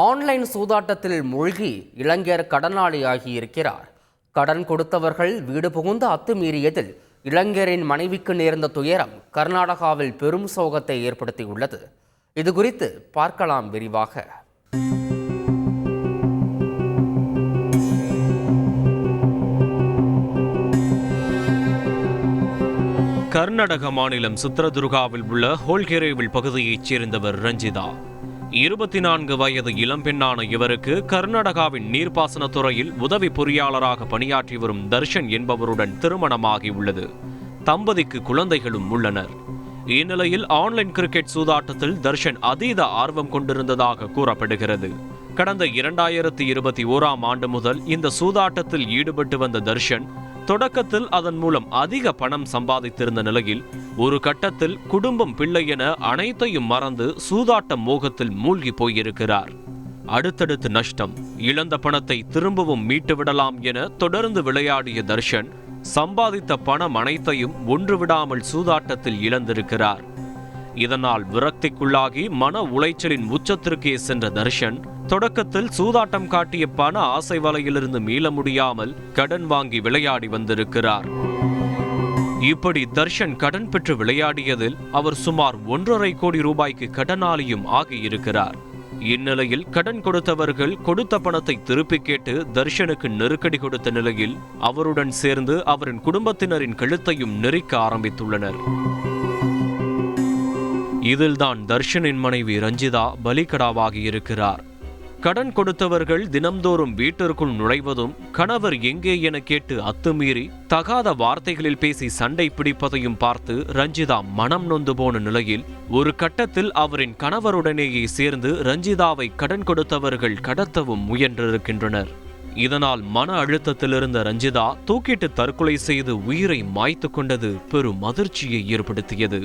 Online சூதாட்டத்தில் மூழ்கி இளைஞர் கடனாளியாகியிருக்கிறார். கடன் கொடுத்தவர்கள் வீடு புகுந்து அத்துமீறியதில் இளைஞரின் மனைவிக்கு நேர்ந்த துயரம் கர்நாடகாவில் பெரும் சோகத்தை ஏற்படுத்தியுள்ளது. இது குறித்து பார்க்கலாம் விரிவாக. கர்நாடக மாநிலம் சித்ரதுர்காவில் உள்ள ஹோல்கெரேவில் பகுதியைச் சேர்ந்தவர் ரஞ்சிதா. 24 வயது இளம்பெண்ணான இவருக்கு கர்நாடகாவின் நீர்ப்பாசன துறையில் உதவி பொறியாளராக பணியாற்றி வரும் தர்ஷன் என்பவருடன் திருமணமாகியுள்ளது. தம்பதிக்கு குழந்தைகளும் உள்ளனர். இந்நிலையில் ஆன்லைன் கிரிக்கெட் சூதாட்டத்தில் தர்ஷன் அதீத ஆர்வம் கொண்டிருந்ததாக கூறப்படுகிறது. கடந்த 2021ஆம் ஆண்டு முதல் இந்த சூதாட்டத்தில் ஈடுபட்டு வந்த தர்ஷன் தொடக்கத்தில் அதன் மூலம் அதிக பணம் சம்பாதித்திருந்த நிலையில் ஒரு கட்டத்தில் குடும்பம், பிள்ளை என அனைத்தையும் மறந்து சூதாட்ட மோகத்தில் மூழ்கி போயிருக்கிறார். அடுத்தடுத்து நஷ்டம், இழந்த பணத்தை திரும்பவும் மீட்டுவிடலாம் என தொடர்ந்து விளையாடிய தர்ஷன் சம்பாதித்த பணம் அனைத்தையும் ஒன்று விடாமல் சூதாட்டத்தில் இழந்திருக்கிறார். இதனால் விரக்திக்குள்ளாகி மன உளைச்சலின் உச்சத்திற்கே சென்ற தர்ஷன் தொடக்கத்தில் சூதாட்டம் காட்டிய பண ஆசை வலையிலிருந்து மீள முடியாமல் கடன் வாங்கி விளையாடி வந்திருக்கிறார். இப்படி தர்ஷன் கடன் பெற்று விளையாடியதில் அவர் சுமார் 1.5 கோடி ரூபாய்க்கு கடனாளியும் ஆகியிருக்கிறார். இந்நிலையில் கடன் கொடுத்தவர்கள் கொடுத்த பணத்தை திருப்பி கேட்டு தர்ஷனுக்கு நெருக்கடி கொடுத்த நிலையில் அவருடன் சேர்ந்து அவரின் குடும்பத்தினரின் கழுத்தையும் நெரிக்க ஆரம்பித்துள்ளனர். இதில்தான் தர்ஷனின் மனைவி ரஞ்சிதா பலிகடாவாகி இருக்கிறார். கடன் கொடுத்தவர்கள் தினம்தோறும் வீட்டிற்குள் நுழைவதும் கணவர் எங்கே என கேட்டு அத்துமீறி தகாத வார்த்தைகளில் பேசி சண்டை பிடிப்பதையும் பார்த்து ரஞ்சிதா மனம் நொந்து போன நிலையில் ஒரு கட்டத்தில் அவரின் கணவருடனேயே சேர்ந்து ரஞ்சிதாவை கடன் கொடுத்தவர்கள் கடத்தவும் முயன்றிருக்கின்றனர். இதனால் மன அழுத்தத்தில் இருந்த ரஞ்சிதா தூக்கிட்டு தற்கொலை செய்து உயிரை மாய்த்து கொண்டது பெரும் அதிர்ச்சியை ஏற்படுத்தியது.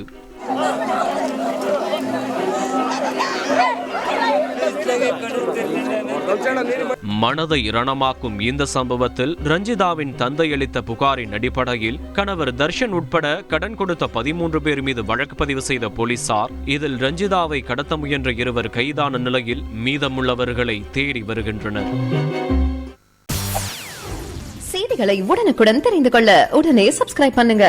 மனதை இரணமாக்கும் இந்த சம்பவத்தில் ரஞ்சிதாவின் தந்தை அளித்த புகாரின் அடிப்படையில் கணவர் தர்ஷன் உட்பட கடன் கொடுத்த 13 பேர் மீது வழக்கு பதிவு செய்த போலீசார் இதில் ரஞ்சிதாவை கடத்த முயன்ற 2 கைதான நிலையில் மீதமுள்ளவர்களை தேடி வருகின்றனர். செய்திகளை உடனுக்குடன் தெரிந்து கொள்ள உடனே சப்ஸ்கிரைப் பண்ணுங்க.